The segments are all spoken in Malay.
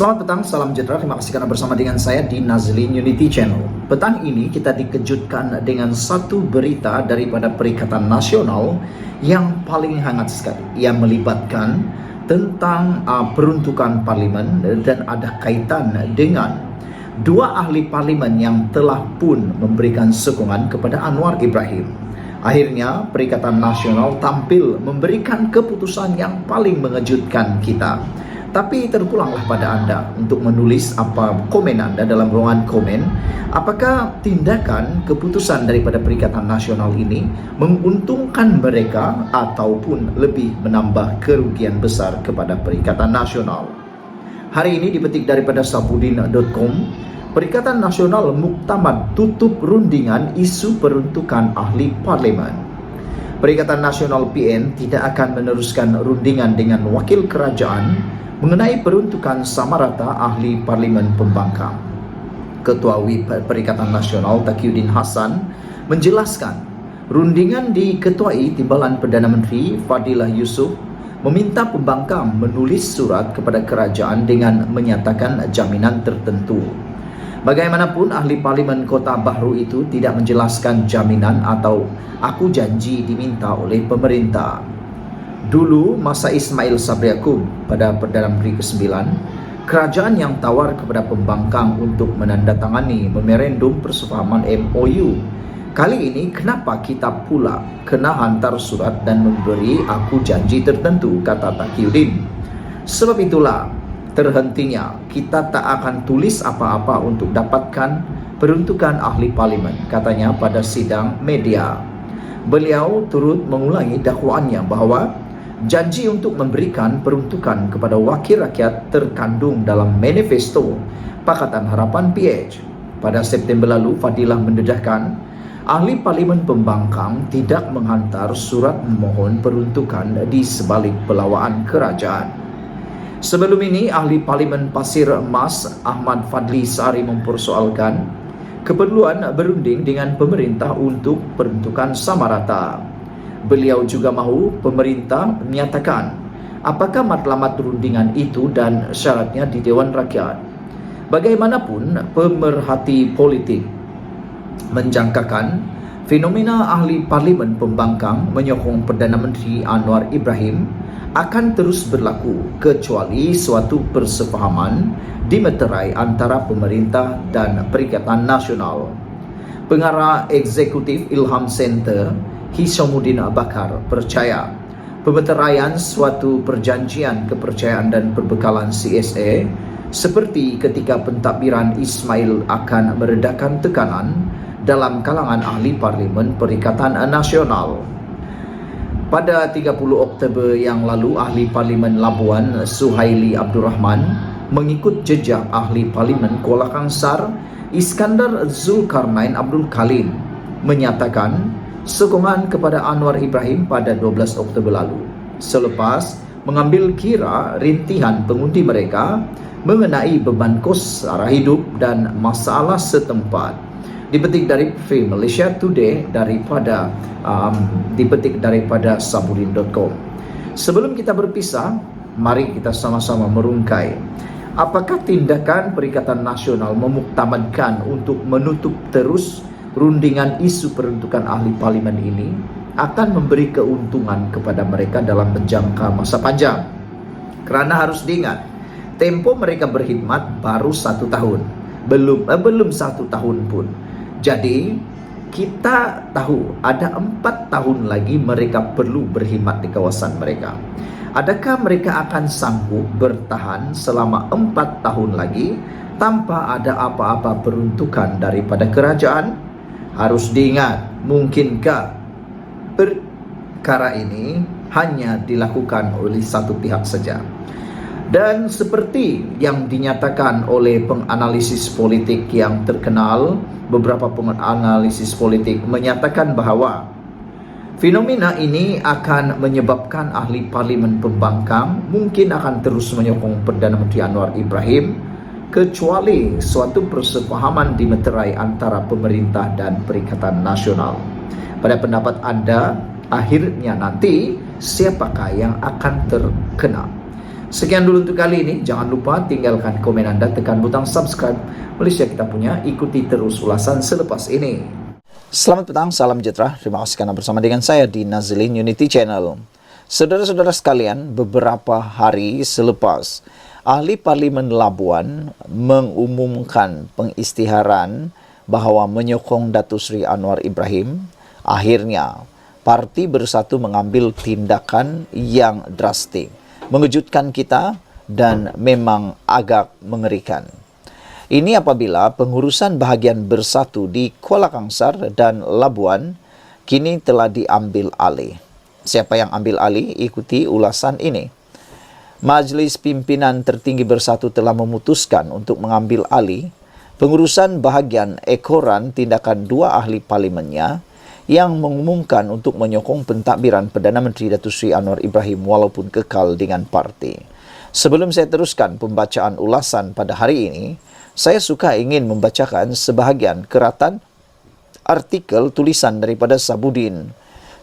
Selamat petang, salam sejahtera. Terima kasih karena bersama dengan saya di Nazlin Unity Channel. Petang ini kita dikejutkan dengan satu berita daripada Perikatan Nasional yang paling hangat sekali, yang melibatkan tentang peruntukan parlimen dan ada kaitan dengan dua ahli parlimen yang telah pun memberikan sokongan kepada Anwar Ibrahim. Akhirnya Perikatan Nasional tampil memberikan keputusan yang paling mengejutkan kita. Tapi terpulanglah pada Anda untuk menulis apa komen Anda dalam ruangan komen. Apakah tindakan keputusan daripada Perikatan Nasional ini menguntungkan mereka ataupun lebih menambah kerugian besar kepada Perikatan Nasional? Hari ini dipetik daripada sabudin.com. Perikatan Nasional muktamad tutup rundingan isu peruntukan ahli parlimen. Perikatan Nasional PN tidak akan meneruskan rundingan dengan wakil kerajaan mengenai peruntukan samarata ahli parlimen pembangkang. Ketua WIP Perikatan Nasional Taqiyuddin Hasan menjelaskan rundingan diketuai Timbalan Perdana Menteri Fadilah Yusof meminta pembangkang menulis surat kepada kerajaan dengan menyatakan jaminan tertentu. Bagaimanapun ahli parlimen Kota Bahru itu tidak menjelaskan jaminan atau aku janji diminta oleh pemerintah. Dulu masa Ismail Sabri Yaakob pada Perdana Menteri ke-9, kerajaan yang tawar kepada pembangkang untuk menandatangani memorandum persefahaman MOU. Kali ini kenapa kita pula kena hantar surat dan memberi aku janji tertentu, kata Taqiyuddin. Sebab itulah terhentinya kita tak akan tulis apa-apa untuk dapatkan peruntukan ahli parlimen, katanya pada sidang media. Beliau turut mengulangi dakwaannya bahawa janji untuk memberikan peruntukan kepada wakil rakyat terkandung dalam manifesto Pakatan Harapan PH. Pada September lalu, Fadilah mendedahkan ahli parlimen pembangkang tidak menghantar surat memohon peruntukan di sebalik pelawaan kerajaan. Sebelum ini, ahli parlimen Pasir Emas Ahmad Fadli Sari mempersoalkan keperluan berunding dengan pemerintah untuk peruntukan samarata. Beliau juga mahu pemerintah menyatakan apakah matlamat rundingan itu dan syaratnya di Dewan Rakyat. Bagaimanapun, pemerhati politik menjangkakan fenomena ahli parlimen pembangkang menyokong Perdana Menteri Anwar Ibrahim akan terus berlaku kecuali suatu persefahaman dimeterai antara pemerintah dan Perikatan Nasional. Pengarah Eksekutif Ilham Center Hishamuddin Bakar percaya pemeteraian suatu perjanjian kepercayaan dan perbekalan CSA seperti ketika pentadbiran Ismail akan meredakan tekanan dalam kalangan ahli parlimen Perikatan Nasional. Pada 30 Oktober yang lalu, ahli parlimen Labuan Suhaili Abdul Rahman mengikut jejak ahli parlimen Kuala Kangsar Iskandar Zulkarnain Abdul Kalim menyatakan sokongan kepada Anwar Ibrahim pada 12 Oktober lalu selepas mengambil kira rintihan pengundi mereka mengenai beban kos sara hidup dan masalah setempat. Dipetik dari Free Malaysia Today daripada dipetik daripada sabudin.com. Sebelum kita berpisah, mari kita sama-sama merungkai apakah tindakan Perikatan Nasional memuktamadkan untuk menutup terus rundingan isu peruntukan ahli parlimen ini akan memberi keuntungan kepada mereka dalam menjangka masa panjang. Kerana harus diingat, tempo mereka berkhidmat baru 1 tahun, belum 1 tahun pun. Jadi kita tahu ada 4 tahun lagi mereka perlu berkhidmat di kawasan mereka. Adakah mereka akan sanggup bertahan selama 4 tahun lagi tanpa ada apa-apa peruntukan daripada kerajaan? Harus diingat, mungkinkah perkara ini hanya dilakukan oleh satu pihak saja? Dan seperti yang dinyatakan oleh penganalisis politik yang terkenal, beberapa penganalisis politik menyatakan bahawa fenomena ini akan menyebabkan ahli parlimen pembangkang mungkin akan terus menyokong Perdana Menteri Anwar Ibrahim kecuali suatu persefahaman dimeterai antara pemerintah dan Perikatan Nasional. Pada pendapat anda, akhirnya nanti siapakah yang akan terkena? Sekian dulu untuk kali ini. Jangan lupa tinggalkan komen Anda, tekan butang subscribe. Malaysia kita punya, ikuti terus ulasan selepas ini. Selamat petang, salam sejahtera. Terima kasih karena bersama dengan saya di Nazlin Unity Channel. Saudara-saudara sekalian, beberapa hari selepas Ahli Parlimen Labuan mengumumkan pengisytiharan bahawa menyokong Datuk Seri Anwar Ibrahim, akhirnya Parti Bersatu mengambil tindakan yang drastik, mengejutkan kita dan memang agak mengerikan. Ini apabila pengurusan bahagian Bersatu di Kuala Kangsar dan Labuan kini telah diambil alih. Siapa yang ambil alih? Ikuti ulasan ini. Majlis Pimpinan Tertinggi Bersatu telah memutuskan untuk mengambil alih pengurusan bahagian ekoran tindakan dua ahli parlimennya yang mengumumkan untuk menyokong pentadbiran Perdana Menteri Datuk Seri Anwar Ibrahim walaupun kekal dengan parti. Sebelum saya teruskan pembacaan ulasan pada hari ini, saya suka ingin membacakan sebahagian keratan artikel tulisan daripada Sabudin.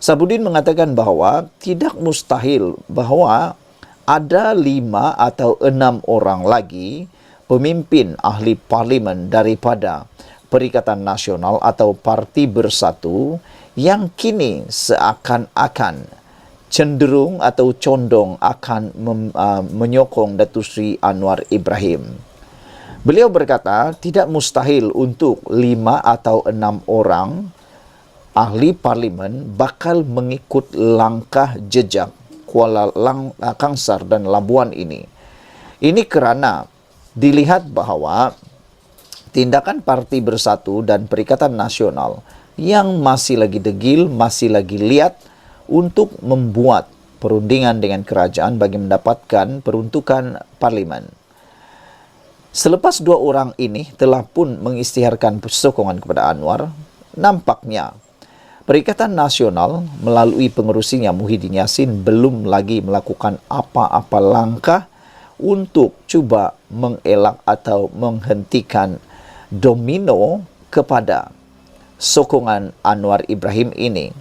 Sabudin mengatakan bahawa tidak mustahil bahawa ada 5 atau 6 orang lagi pemimpin ahli parlimen daripada Perikatan Nasional atau Parti Bersatu yang kini seakan-akan cenderung atau condong akan menyokong Datuk Seri Anwar Ibrahim. Beliau berkata tidak mustahil untuk 5 atau 6 orang ahli parlimen bakal mengikut langkah jejak Kuala Kangsar dan Labuan ini. Ini kerana dilihat bahawa tindakan Parti Bersatu dan Perikatan Nasional yang masih lagi degil, masih lagi liat untuk membuat perundingan dengan kerajaan bagi mendapatkan peruntukan parlimen. Selepas 2 orang ini telah pun mengisytiharkan sokongan kepada Anwar, nampaknya Perikatan Nasional melalui pengerusinya Muhyiddin Yassin belum lagi melakukan apa-apa langkah untuk cuba mengelak atau menghentikan domino kepada sokongan Anwar Ibrahim ini.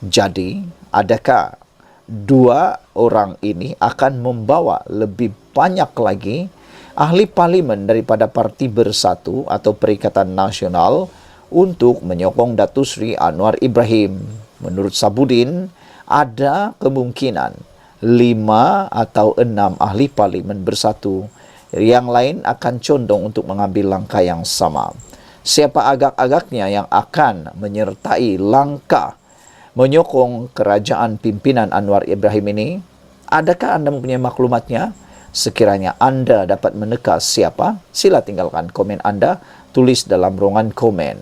Jadi, adakah 2 orang ini akan membawa lebih banyak lagi ahli parlimen daripada Parti Bersatu atau Perikatan Nasional untuk menyokong Datuk Seri Anwar Ibrahim? Menurut Sabudin, ada kemungkinan 5 atau 6 ahli parlimen Bersatu yang lain akan condong untuk mengambil langkah yang sama. Siapa agak-agaknya yang akan menyertai langkah menyokong kerajaan pimpinan Anwar Ibrahim ini? Adakah anda mempunyai maklumatnya? Sekiranya anda dapat meneka siapa, sila tinggalkan komen anda, tulis dalam ruangan komen.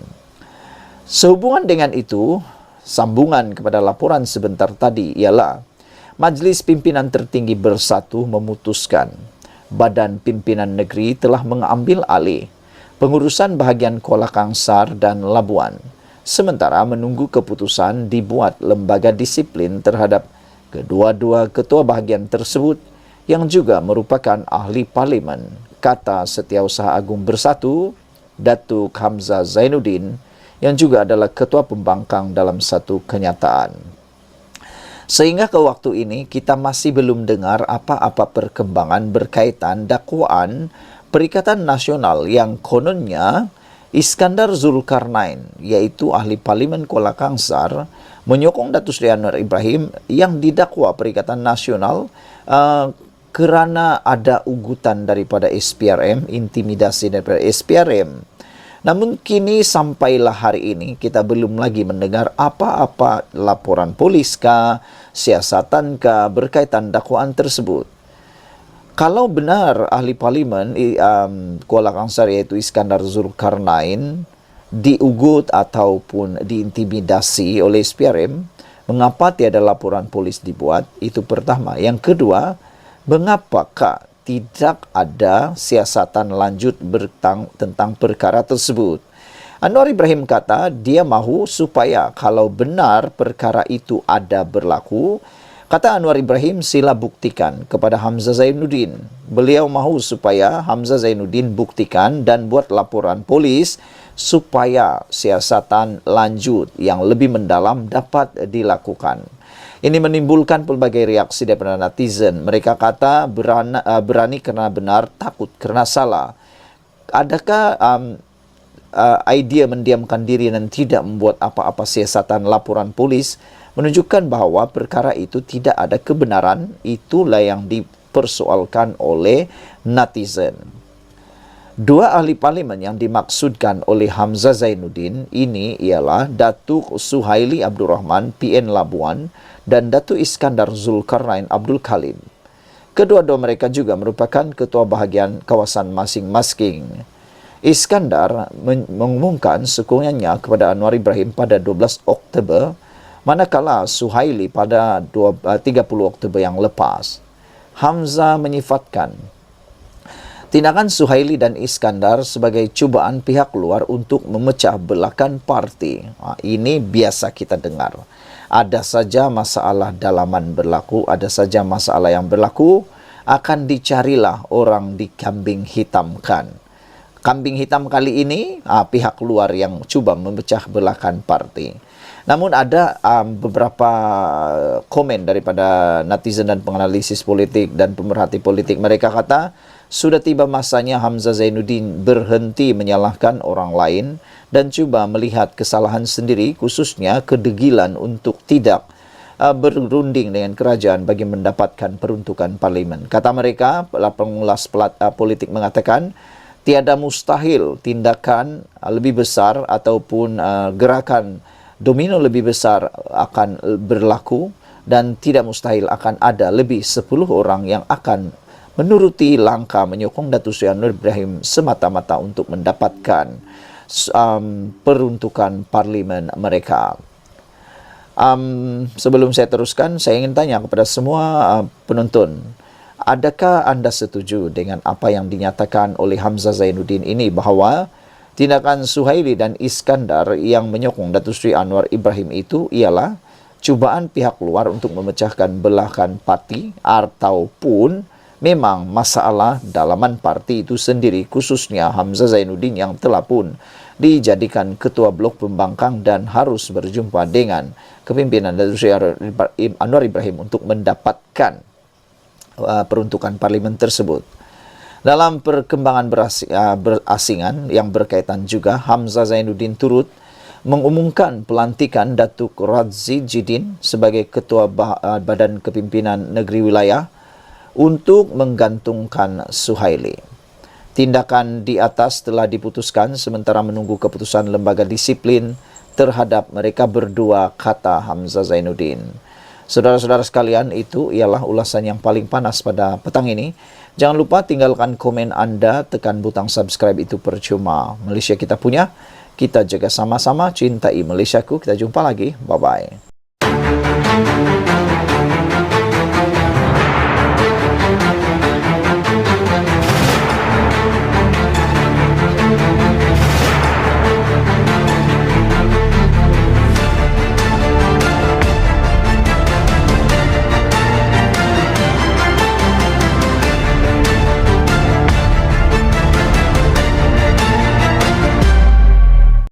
Sehubungan dengan itu, sambungan kepada laporan sebentar tadi ialah Majlis Pimpinan Tertinggi Bersatu memutuskan Badan Pimpinan Negeri telah mengambil alih pengurusan bahagian Kuala Kangsar dan Labuan, sementara menunggu keputusan dibuat lembaga disiplin terhadap kedua-dua ketua bahagian tersebut yang juga merupakan ahli parlimen, kata Setiausaha Agung Bersatu, Datuk Hamzah Zainuddin, yang juga adalah ketua pembangkang dalam satu kenyataan. Sehingga ke waktu ini kita masih belum dengar apa-apa perkembangan berkaitan dakwaan Perikatan Nasional yang kononnya Iskandar Zulkarnain, iaitu ahli parlimen Kuala Kangsar, menyokong Datuk Seri Anwar Ibrahim yang didakwa Perikatan Nasional kerana ada ugutan daripada SPRM, intimidasi daripada SPRM. Namun kini sampailah hari ini kita belum lagi mendengar apa-apa laporan polis kah, siasatan kah berkaitan dakwaan tersebut. Kalau benar ahli parlimen Kuala Kangsar iaitu Iskandar Zulkarnain diugut ataupun diintimidasi oleh SPRM, mengapa tiada laporan polis dibuat? Itu pertama. Yang kedua, mengapakah tidak ada siasatan lanjut tentang perkara tersebut? Anwar Ibrahim kata dia mahu supaya kalau benar perkara itu ada berlaku, kata Anwar Ibrahim, sila buktikan kepada Hamzah Zainuddin. Beliau mahu supaya Hamzah Zainuddin buktikan dan buat laporan polis supaya siasatan lanjut yang lebih mendalam dapat dilakukan. Ini menimbulkan pelbagai reaksi daripada netizen. Mereka kata berani karena benar, takut karena salah. Adakah idea mendiamkan diri dan tidak membuat apa-apa siasatan laporan polis menunjukkan bahawa perkara itu tidak ada kebenaran? Itulah yang dipersoalkan oleh netizen. Dua ahli parlimen yang dimaksudkan oleh Hamzah Zainuddin ini ialah Datuk Suhaili Abdul Rahman PN Labuan dan Datuk Iskandar Zulkarnain Abdul Khalim. Kedua-dua mereka juga merupakan ketua bahagian kawasan masing-masing. Iskandar mengumumkan sokongannya kepada Anwar Ibrahim pada 12 Oktober, manakala Suhaili pada 30 Oktober yang lepas. Hamzah menyifatkan tindakan Suhaili dan Iskandar sebagai cubaan pihak luar untuk memecah belahkan parti. Ini biasa kita dengar. Ada saja masalah dalaman berlaku, ada saja masalah yang berlaku, akan dicarilah orang dikambing hitamkan. Kambing hitam kali ini pihak luar yang cuba memecah belahkan parti. Namun ada beberapa komen daripada netizen dan penganalisis politik dan pemerhati politik. Mereka kata, sudah tiba masanya Hamzah Zainuddin berhenti menyalahkan orang lain dan cuba melihat kesalahan sendiri, khususnya kedegilan untuk tidak berunding dengan kerajaan bagi mendapatkan peruntukan parlimen. Kata mereka, pengulas politik mengatakan, tiada mustahil tindakan lebih besar ataupun gerakan domino lebih besar akan berlaku dan tidak mustahil akan ada lebih 10 orang yang akan menuruti langkah menyokong Datuk Seri Anwar Ibrahim semata-mata untuk mendapatkan peruntukan parlimen mereka. Sebelum saya teruskan, saya ingin tanya kepada semua penonton, adakah anda setuju dengan apa yang dinyatakan oleh Hamzah Zainuddin ini, bahawa tindakan Suhaili dan Iskandar yang menyokong Datuk Seri Anwar Ibrahim itu ialah cubaan pihak luar untuk memecahkan belahkan parti, ataupun memang masalah dalaman parti itu sendiri, khususnya Hamzah Zainuddin yang telah pun dijadikan ketua blok pembangkang dan harus berjumpa dengan kepimpinan Datuk Seri Anwar Ibrahim untuk mendapatkan peruntukan parlimen tersebut. Dalam perkembangan berasingan yang berkaitan juga, Hamzah Zainuddin turut mengumumkan pelantikan Datuk Radzi Jidin sebagai Ketua Badan Kepimpinan Negeri Wilayah untuk menggantungkan Suhaili. Tindakan di atas telah diputuskan sementara menunggu keputusan lembaga disiplin terhadap mereka berdua, kata Hamzah Zainuddin. Saudara-saudara sekalian, itu ialah ulasan yang paling panas pada petang ini. Jangan lupa tinggalkan komen anda, tekan butang subscribe, itu percuma. Malaysia kita punya, kita jaga sama-sama, cintai Malaysiaku. Kita jumpa lagi, bye-bye.